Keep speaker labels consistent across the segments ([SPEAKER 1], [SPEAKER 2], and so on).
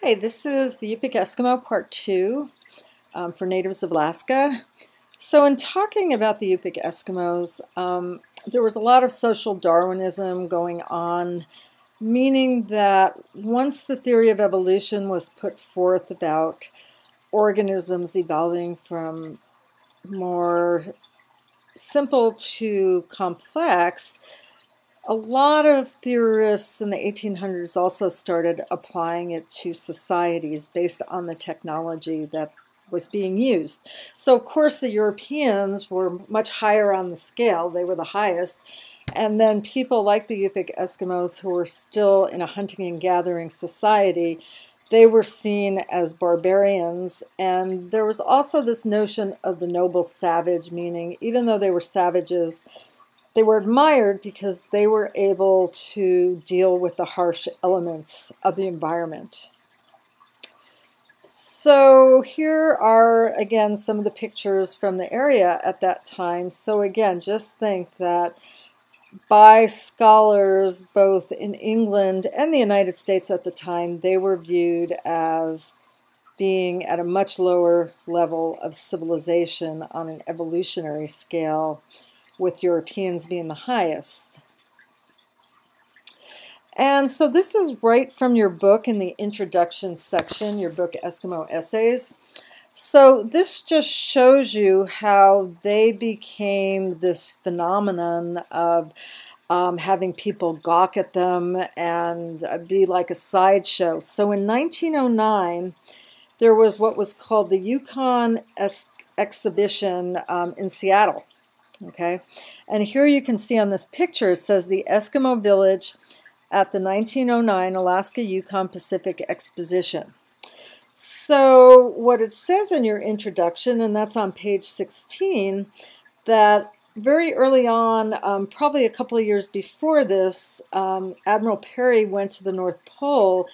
[SPEAKER 1] Okay, this is the Yupik Eskimo Part 2 for natives of Alaska. So in talking about the Yupik Eskimos, there was a lot of social Darwinism going on, meaning that once the theory of evolution was put forth about organisms evolving from more simple to complex, a lot of theorists in the 1800s also started applying it to societies based on the technology that was being used. So, of course, the Europeans were much higher on the scale. They were the highest. And then people like the Yupik Eskimos, who were still in a hunting and gathering society, they were seen as barbarians. And there was also this notion of the noble savage, meaning even though they were savages, they were admired because they were able to deal with the harsh elements of the environment. So here are, again, some of the pictures from the area at that time. So again, just think that by scholars both in England and the United States at the time, they were viewed as being at a much lower level of civilization on an evolutionary scale, with Europeans being the highest. And so this is right from your book in the introduction section, your book Eskimo Essays. So this just shows you how they became this phenomenon of having people gawk at them and be like a sideshow. So in 1909, there was what was called the Yukon exhibition in Seattle. Okay, and here you can see on this picture, it says the Eskimo Village at the 1909 Alaska-Yukon Pacific Exposition. So what it says in your introduction, and that's on page 16, that very early on, probably a couple of years before this, Admiral Peary went to the North Pole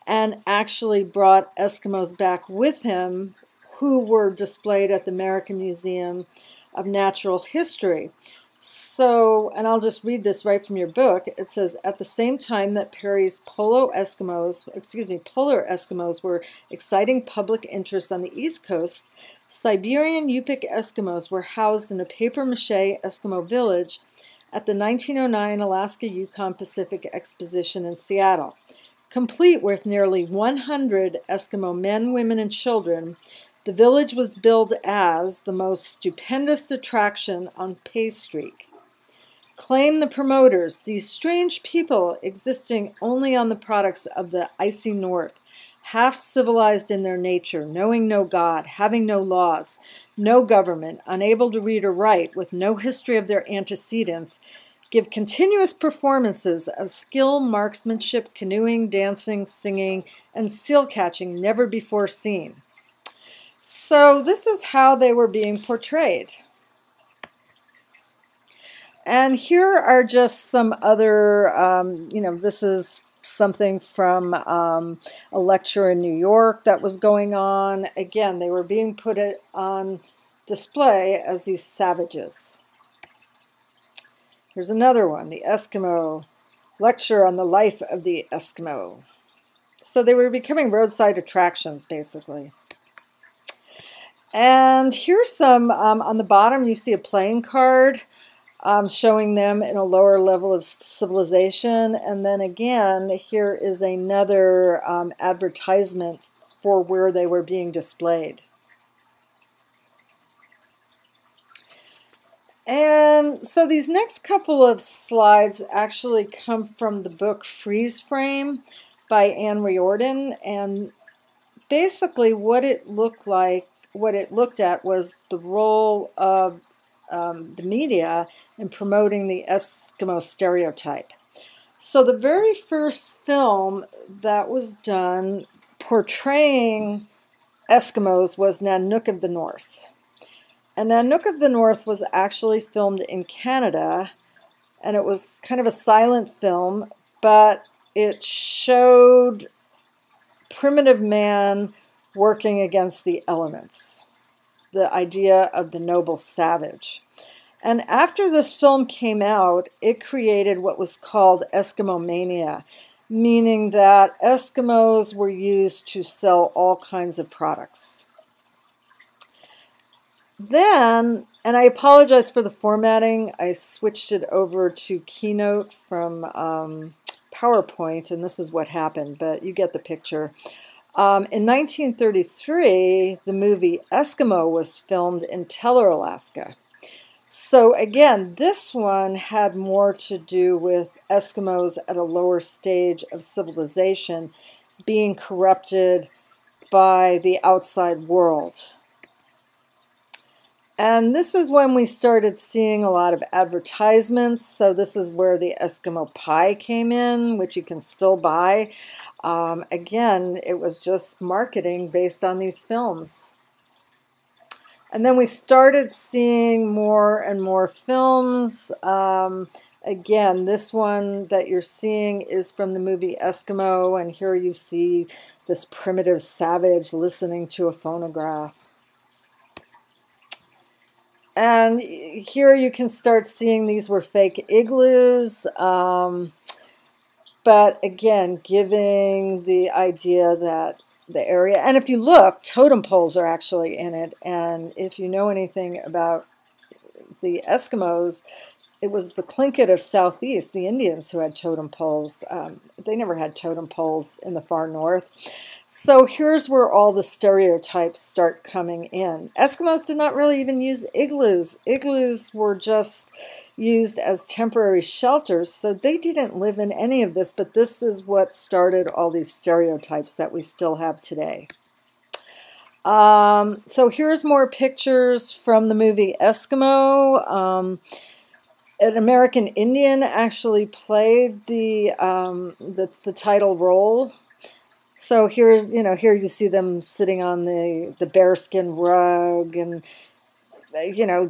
[SPEAKER 1] and actually brought Eskimos back with him who were displayed at the American Museum of Natural History. So, and I'll just read this right from your book. It says, at the same time that Peary's polar Eskimos were exciting public interest on the East Coast, Siberian Yupik Eskimos were housed in a papier-mâché Eskimo village at the 1909 Alaska-Yukon Pacific Exposition in Seattle, complete with nearly 100 Eskimo men, women, and children. The village was billed as the most stupendous attraction on Pay Streak. Claim the promoters, these strange people existing only on the products of the icy north, half civilized in their nature, knowing no God, having no laws, no government, unable to read or write, with no history of their antecedents, give continuous performances of skill, marksmanship, canoeing, dancing, singing, and seal catching never before seen. So this is how they were being portrayed. And here are just some other, this is something from a lecture in New York that was going on. Again, they were being put on display as these savages. Here's another one, the Eskimo lecture on the life of the Eskimo. So they were becoming roadside attractions, basically. And here's some, on the bottom you see a playing card showing them in a lower level of civilization. And then again, here is another advertisement for where they were being displayed. And so these next couple of slides actually come from the book Freeze Frame by Anne Riordan. And basically what it looked at was the role of the media in promoting the Eskimo stereotype. So the very first film that was done portraying Eskimos was Nanook of the North. And Nanook of the North was actually filmed in Canada, and it was kind of a silent film, but it showed primitive man working against the elements, the idea of the noble savage. And after this film came out, it created what was called Eskimo mania, meaning that Eskimos were used to sell all kinds of products. Then, and I apologize for the formatting, I switched it over to Keynote from PowerPoint, and this is what happened, but you get the picture. In 1933, the movie Eskimo was filmed in Teller, Alaska. So again, this one had more to do with Eskimos at a lower stage of civilization being corrupted by the outside world. And this is when we started seeing a lot of advertisements. So this is where the Eskimo pie came in, which you can still buy. Again, it was just marketing based on these films. And then we started seeing more and more films. Again, this one that you're seeing is from the movie Eskimo, and here you see this primitive savage listening to a phonograph. And here you can start seeing these were fake igloos, but again, giving the idea that the area, and if you look, totem poles are actually in it, and if you know anything about the Eskimos, it was the Tlingit of Southeast, the Indians, who had totem poles. They never had totem poles in the far north. So here's where all the stereotypes start coming in. Eskimos did not really even use igloos. Igloos were just used as temporary shelters, so they didn't live in any of this, but this is what started all these stereotypes that we still have today. So here's more pictures from the movie Eskimo. An American Indian actually played the title role. So here's, here you see them sitting on the bearskin rug and,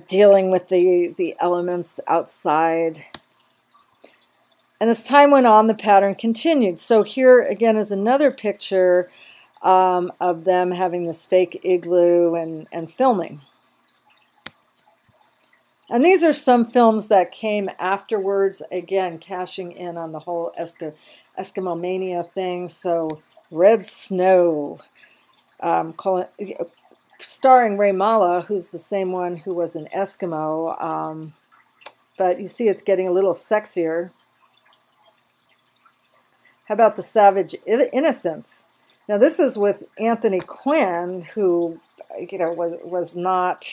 [SPEAKER 1] dealing with the elements outside. And as time went on, the pattern continued. So here again is another picture of them having this fake igloo and filming. And these are some films that came afterwards, again, cashing in on the whole Eskimo mania thing. So Red Snow, starring Ray Mala, who's the same one who was an Eskimo. But you see it's getting a little sexier. How about The Savage Innocence? Now this is with Anthony Quinn, who, was not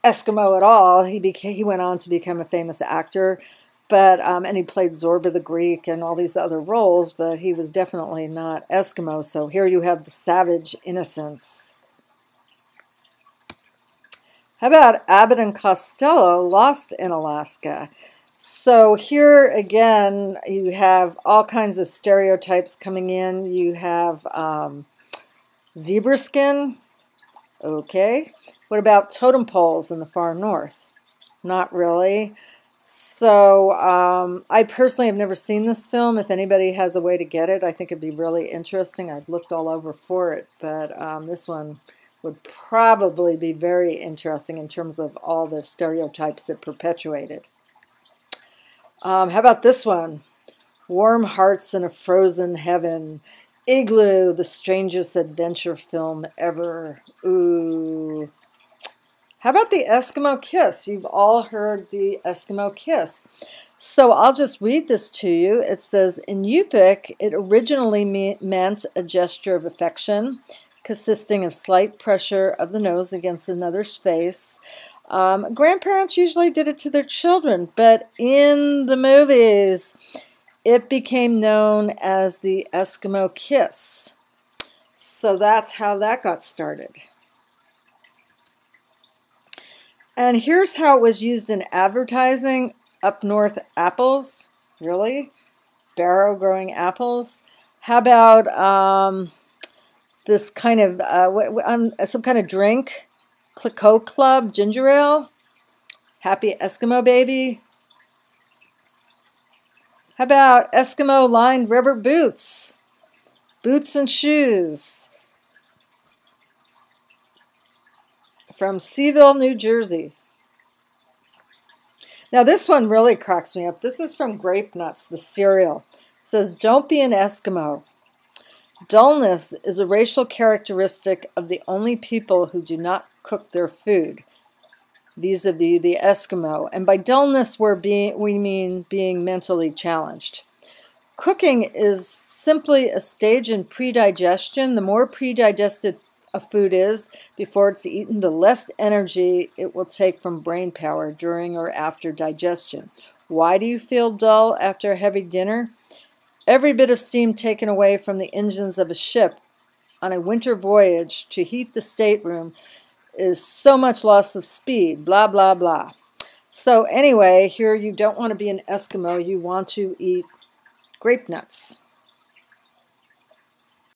[SPEAKER 1] Eskimo at all. He went on to become a famous actor, but and he played Zorba the Greek and all these other roles, but he was definitely not Eskimo. So here you have The Savage Innocence. How about Abbott and Costello, Lost in Alaska? So here again, you have all kinds of stereotypes coming in. You have zebra skin. Okay. What about totem poles in the far north? Not really. So I personally have never seen this film. If anybody has a way to get it, I think it'd be really interesting. I've looked all over for it, but this one would probably be very interesting in terms of all the stereotypes it perpetuated. How about this one? Warm Hearts in a Frozen Heaven. Igloo, the strangest adventure film ever. Ooh. How about the Eskimo kiss? You've all heard the Eskimo kiss. So I'll just read this to you. It says, in Yupik, it originally meant a gesture of affection, consisting of slight pressure of the nose against another's face. Grandparents usually did it to their children, but in the movies, it became known as the Eskimo kiss. So that's how that got started. And here's how it was used in advertising. Up north apples, really? Barrow growing apples. How about this kind of, some kind of drink? Clicquot Club, ginger ale. Happy Eskimo baby. How about Eskimo lined rubber boots? Boots and shoes. From Seaville, New Jersey. Now this one really cracks me up. This is from Grape Nuts, the cereal. It says, don't be an Eskimo. Dullness is a racial characteristic of the only people who do not cook their food, vis-a-vis the Eskimo. And by dullness, we mean being mentally challenged. Cooking is simply a stage in predigestion. The more predigested a food is before it's eaten, the less energy it will take from brain power during or after digestion. Why do you feel dull after a heavy dinner? Every bit of steam taken away from the engines of a ship on a winter voyage to heat the stateroom is so much loss of speed, blah, blah, blah. So anyway, here you don't want to be an Eskimo. You want to eat grape nuts.